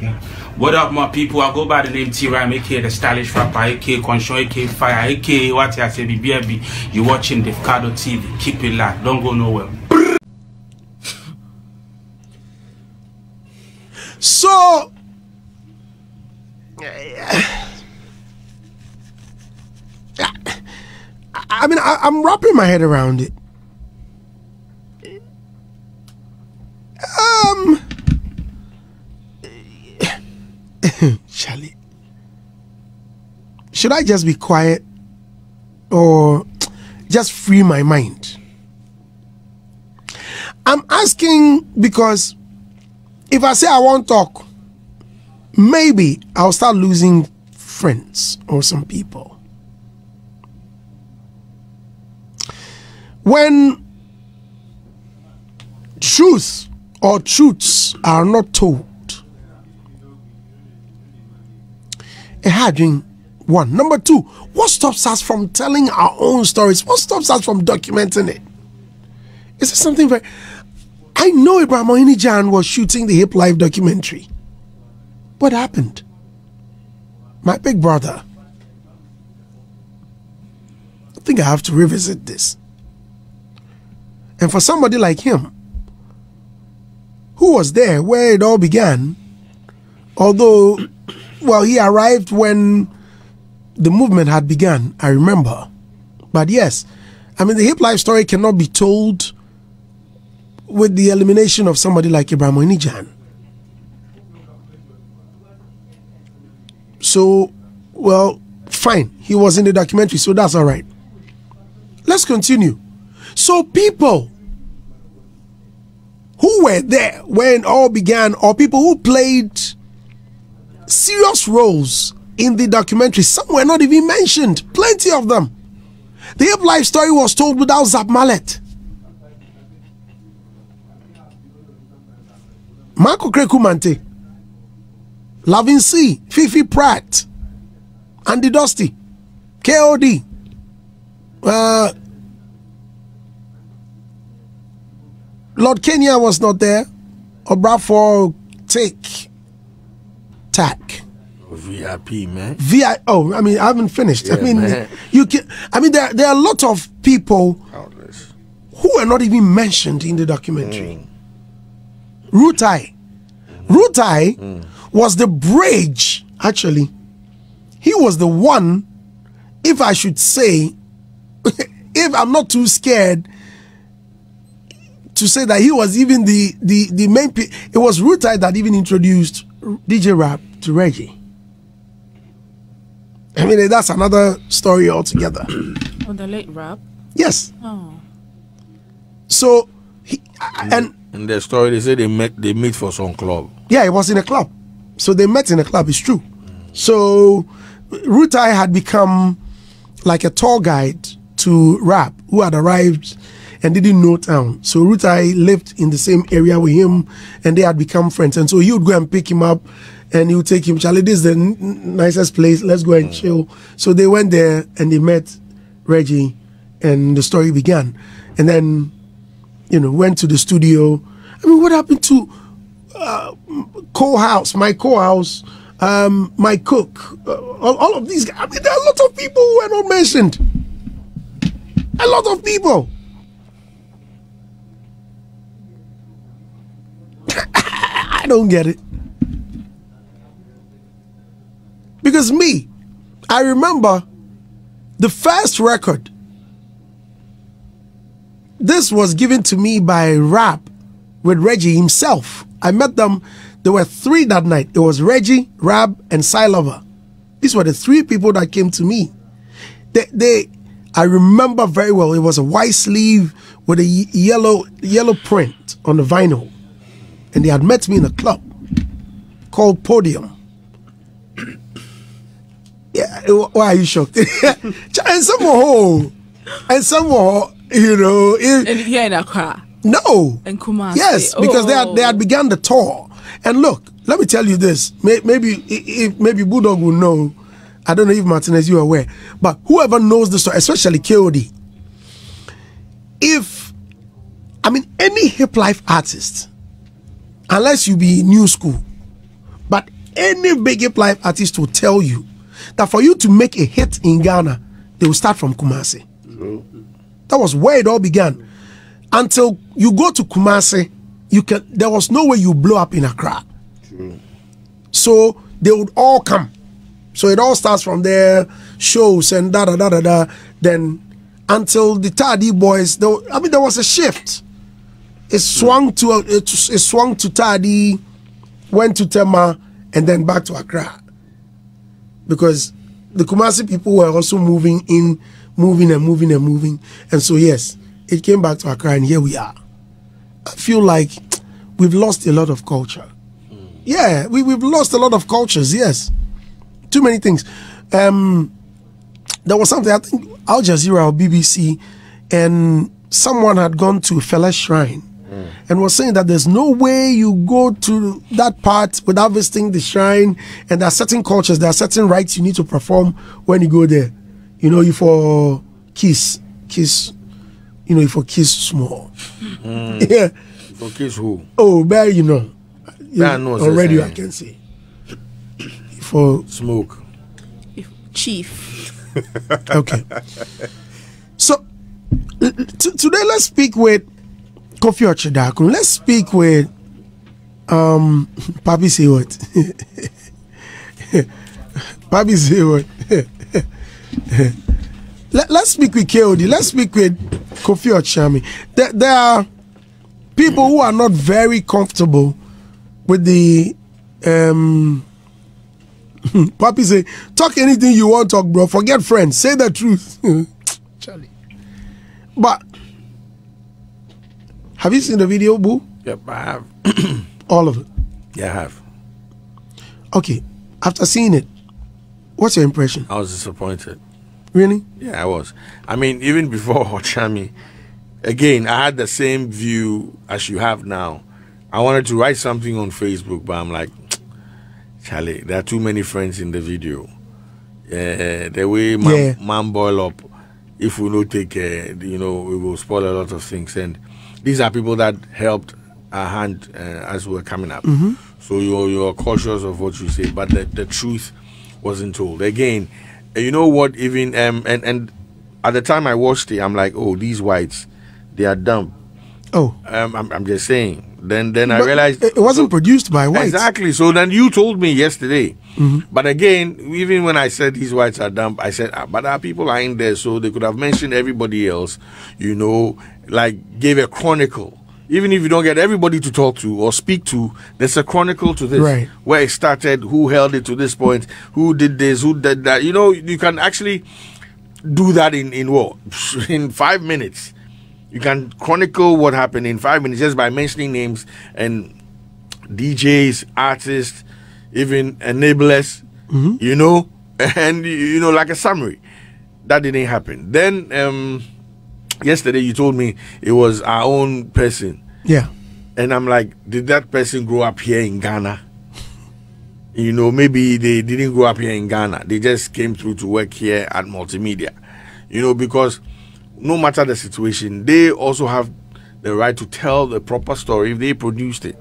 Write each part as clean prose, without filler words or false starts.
Yeah. What up, my people? I go by the name T-Ram, aka the stylish rapper, aka Conshon, aka Fire, aka what I say, BBB. You watching Davcadotv. Keep it locked. Don't go nowhere. So, I mean, I'm wrapping my head around it. Charlie, should I just be quiet or just free my mind? I'm asking because if I say I won't talk, maybe I'll start losing friends or some people. When truth or truths are not told, one. Number two, what stops us from telling our own stories? What stops us from documenting it? Is there something very... I know Ibrahim Jan was shooting the Hip Life documentary. What happened? My big brother. I think I have to revisit this. And for somebody like him, who was there where it all began, although, well, he arrived when the movement had begun, I remember. But yes, I mean, the Hip Life story cannot be told with the elimination of somebody like Ibrahim Jan. So, well, fine. He was in the documentary, so that's all right. Let's continue. So people who were there when it all began, or people who played serious roles in the documentary, some were not even mentioned. Plenty of them. The Hip Life story was told without Zap Mallet. Marco Krekumante, Lavin C, Fifi Pratt, Andy Dosty, KOD, Lord Kenya was not there, or Bradford Tack. VIP, man. Oh, I mean, I haven't finished. Yeah, I mean, man. you can. I mean, there are a lot of people who are not even mentioned in the documentary. Rutai. Rutai was the bridge, actually. He was the one, if I should say, if I'm not too scared to say that he was even the main, it was Rutai that even introduced DJ Rap to Reggie. I mean, that's another story altogether. Oh, the late Rap? Yes. Oh. So, in their story, they say they meet for some club. Yeah, it was in a club. So they met in a club, it's true. So Rutai had become like a tour guide to Rap, who had arrived and didn't know town. So Rutai lived in the same area with him and they had become friends. And so he would go and pick him up and he would take him, Charlie, this is the nicest place, let's go and chill. So they went there and they met Reggie and the story began. And then, you know, went to the studio. I mean, what happened to my co-house, my cook, all of these guys? I mean, there are a lot of people who were not mentioned. A lot of people. I don't get it. Because I remember the first record. This was given to me by Rap with Reggie himself. I met them. There were three that night. It was Reggie, Rap, and Silover. These were the three people that came to me. I remember very well. It was a white sleeve with a yellow print on the vinyl. And they had met me in a club called Podium. Yeah, why are you shocked? And some more, you know. And here in Accra? No. And Kumasi? Yes, because they had begun the tour. And look, let me tell you this. Maybe Bulldog will know. I don't know if Martinez, you are aware. But whoever knows the story, especially KOD, any hip life artist, unless you be new school, but any big hip life artist will tell you that for you to make a hit in Ghana, they will start from Kumasi. That was where it all began. Until you go to Kumasi, there was no way you blow up in Accra. So they would all come. So it all starts from there, shows and da. Then until the Tadi boys, there was a shift. It swung to Tadi, went to Tema, and then back to Accra. Because the Kumasi people were also moving. And so yes, it came back to Accra, and here we are. I feel like we've lost a lot of culture. Yeah, we've lost a lot of cultures, yes. Too many things. There was something, I think Al Jazeera or BBC, and someone had gone to Fela's shrine and was saying that there's no way you go to that part without visiting the shrine, and there are certain cultures, there are certain rites you need to perform when you go there. You know, you for kiss, you know, you for kiss small. Yeah. For kiss who? Oh, bear, you know. Already I can say. For smoke. Chief. Okay. So today let's speak with Kofi Ochidakun. Let's speak with Papi say what? Papi say what? Let's speak with KOD. Let's speak with Kofi Ochami. There are people who are not very comfortable with the Papi say, talk anything you want to talk, bro. Forget friends. Say the truth. Charlie. But have you seen the video, Boo? Yep, I have. All of it? Yeah, I have. Okay. After seeing it, what's your impression? I was disappointed. Really? Yeah, I was. I mean, even before Ochami, again, I had the same view as you have now. I wanted to write something on Facebook, but I'm like, Charlie, there are too many friends in the video. The way man boil up, if we don't take care, you know, we will spoil a lot of things. And these are people that helped our hand as we were coming up. So you're cautious of what you say, but the truth wasn't told. Again, you know what? Even and at the time I watched it, I'm like, oh, these whites, they are dumb. Oh, I'm just saying. Then I realized it wasn't produced by whites. Exactly. So then you told me yesterday. But again, even when I said these whites are dumb, I said, but our people are in there, so they could have mentioned everybody else. You know, like gave a chronicle. Even if you don't get everybody to talk to or speak to, there's a chronicle to this, right? Where it started, who held it to this point, who did this, who did that. You know, you can actually do that in what? In 5 minutes. You can chronicle what happened in 5 minutes just by mentioning names and DJs, artists, even enablers, you know, and, you know, like a summary. That didn't happen. Then yesterday you told me it was our own person. Yeah. And I'm like, did that person grow up here in Ghana? You know, maybe they didn't grow up here in Ghana. They just came through to work here at Multimedia. You know, because no matter the situation, they also have the right to tell the proper story if they produced it.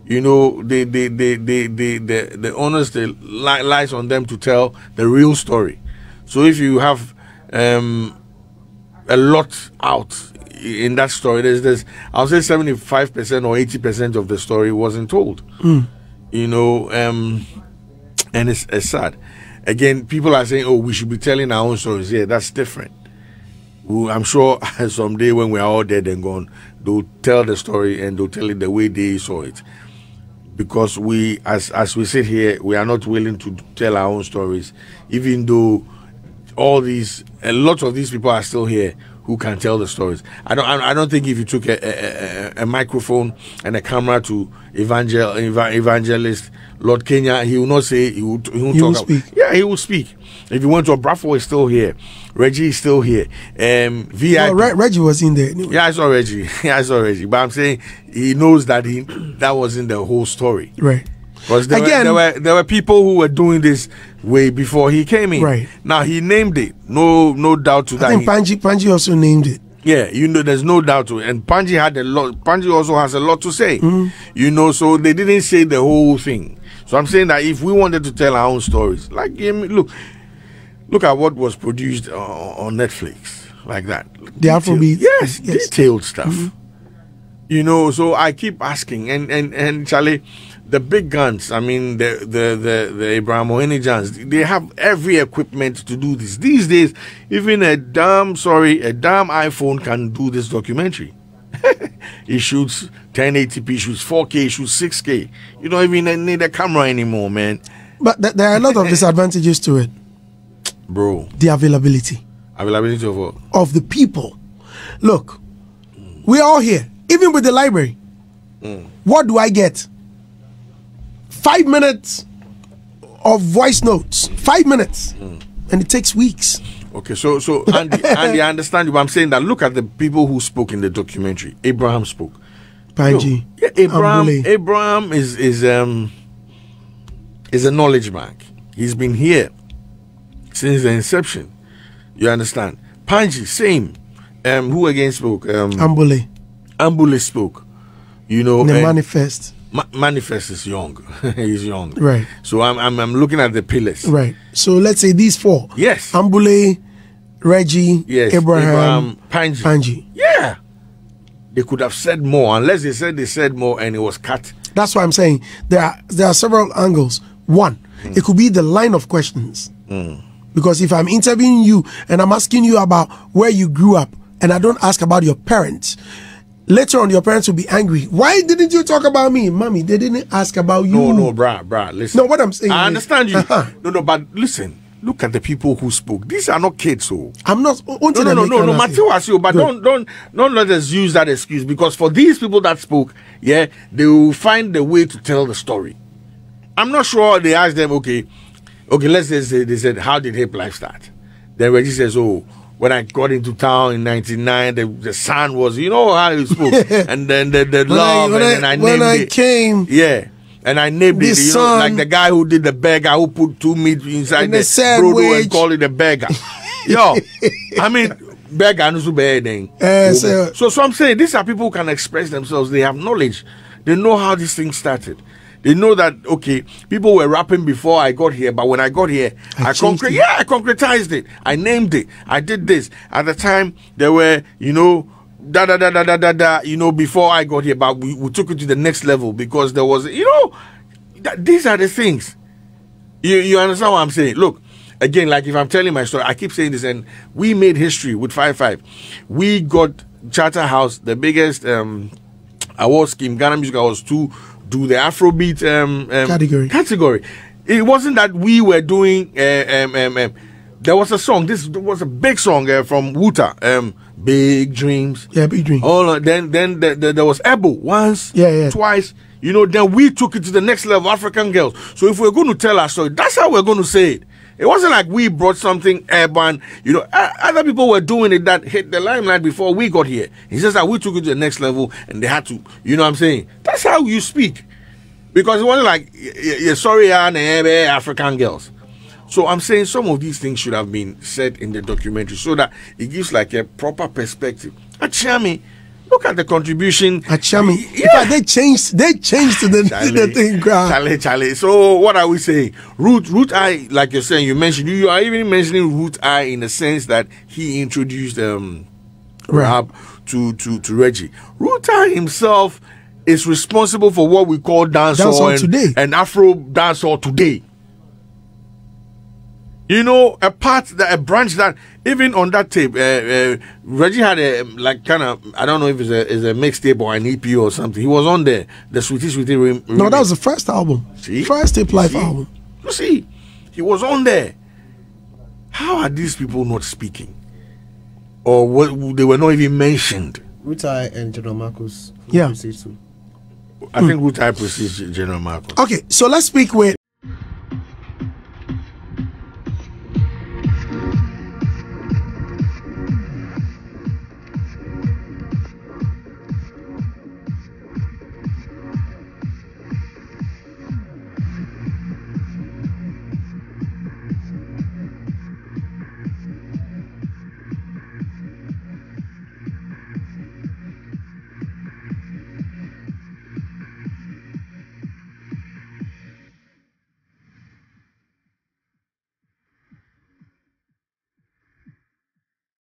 You know, the onus lies on them to tell the real story. So if you have a lot out in that story, there's I'll say 75% or 80% of the story wasn't told. You know, and it's sad. Again, people are saying, oh, we should be telling our own stories. Yeah, that's different. I'm sure someday when we are all dead and gone, they'll tell the story and they'll tell it the way they saw it. Because we, as we sit here, we are not willing to tell our own stories, even though a lot of these people are still here who can tell the stories. I don't think if you took a microphone and a camera to evangelist Lord Kenya, he will not say, he will talk. Speak. Yeah, he will speak. If you went to Brafo, is still here. Reggie is still here. VIP. No, Reggie was in there. Anyway. Yeah, I saw Reggie. But I'm saying he knows that that wasn't the whole story. Right. Because there were people who were doing this way before he came in. Right. Now he named it. No doubt to that. I think Panji also named it. Yeah, you know, there's no doubt to it. And Panji had a lot. Panji also has a lot to say. You know, so they didn't say the whole thing. So I'm saying that if we wanted to tell our own stories, like look at what was produced on Netflix, like that. The Afrobeat. Yes, detailed stuff. You know, so I keep asking, and Charlie, the big guns, I mean, the Abraham Oenijans, they have every equipment to do this. These days, even a damn iPhone can do this documentary. It shoots 1080p, shoots 4K, shoots 6K. You don't even need a camera anymore, man. But there are a lot of disadvantages to it. Bro. The availability. Availability of what? Of the people. Look, we're all here. Even with the library. What do I get? 5 minutes of voice notes. 5 minutes. And it takes weeks. Okay, so Andy, I understand you, but I'm saying that look at the people who spoke in the documentary. Abraham spoke. Panji. Yeah, Abraham is a knowledge bank. He's been here since the inception. You understand? Panji, same. Who again spoke? Ambule spoke. You know, the Manifest. Manifest is young. He's young. Right. So I'm looking at the pillars. Right. So let's say these four. Yes. Ambule, Reggie, yes. Abraham, Panji. Yeah. They could have said more, unless they said more and it was cut. That's why I'm saying there are several angles. One, it could be the line of questions. Because if I'm interviewing you and I'm asking you about where you grew up and I don't ask about your parents, later on your parents will be angry. Why didn't you talk about me? Mommy, they didn't ask about you. No, brah, listen. No, what I'm saying I is, understand you. No, but listen. Look at the people who spoke. These are not kids, so I'm not. No. But don't let us use that excuse, because for these people that spoke, yeah, they will find the way to tell the story. I'm not sure they asked them. Okay, let's say they said, how did hip life start? Then Reggie says, oh, when I got into town in '99, the sun was, you know how he spoke, and then the love, and then I named it. When I came, yeah. And I named it, you know, like the guy who did the burger, who put 2 meat inside the brodo and called it a burger. Yo, I mean, burger and so I'm saying these are people who can express themselves. They have knowledge. They know how this thing started. They know that, okay, people were rapping before I got here, but when I got here, I concretized it. I named it. I did this. At the time, there were, you know, you know, before I got here, but we took it to the next level because there was, you know, these are the things. You understand what I'm saying? Look, again, like if I'm telling my story, I keep saying this, and we made history with 5-5. We got Charterhouse, the biggest award scheme, Ghana Music Awards, to do the Afrobeat category. It wasn't that we were doing there was a song. This was a big song from Wuta. Big Dreams. Yeah, Big Dreams. Then there was Ebo once, twice. You know, then we took it to the next level, African Girls. So if we're going to tell our story, that's how we're going to say it. It wasn't like we brought something urban. You know, other people were doing it that hit the limelight before we got here. It's just that we took it to the next level and they had to, you know what I'm saying? That's how you speak. Because it wasn't like, sorry, African Girls. So I'm saying some of these things should have been said in the documentary so that it gives like a proper perspective. Achami, look at the contribution. Achami, yeah. They changed the thing. Charlie. So what are we saying? Root I, like you're saying, you are even mentioning Root I in the sense that he introduced rap to Reggie. Root I himself is responsible for what we call dancehall today and Afro dancehall today. You know, a branch that even on that tape, Reggie had a like kind of, I don't know if it's a mixtape or an EP or something. He was on there, the Sweetie remix. No, that was the first album. See? First tape life album. You see, he was on there. How are these people not speaking? Or what, they were not even mentioned? Rutai and General Marcos. Yeah. I think Rutai precedes General Marcos. Okay, so let's speak with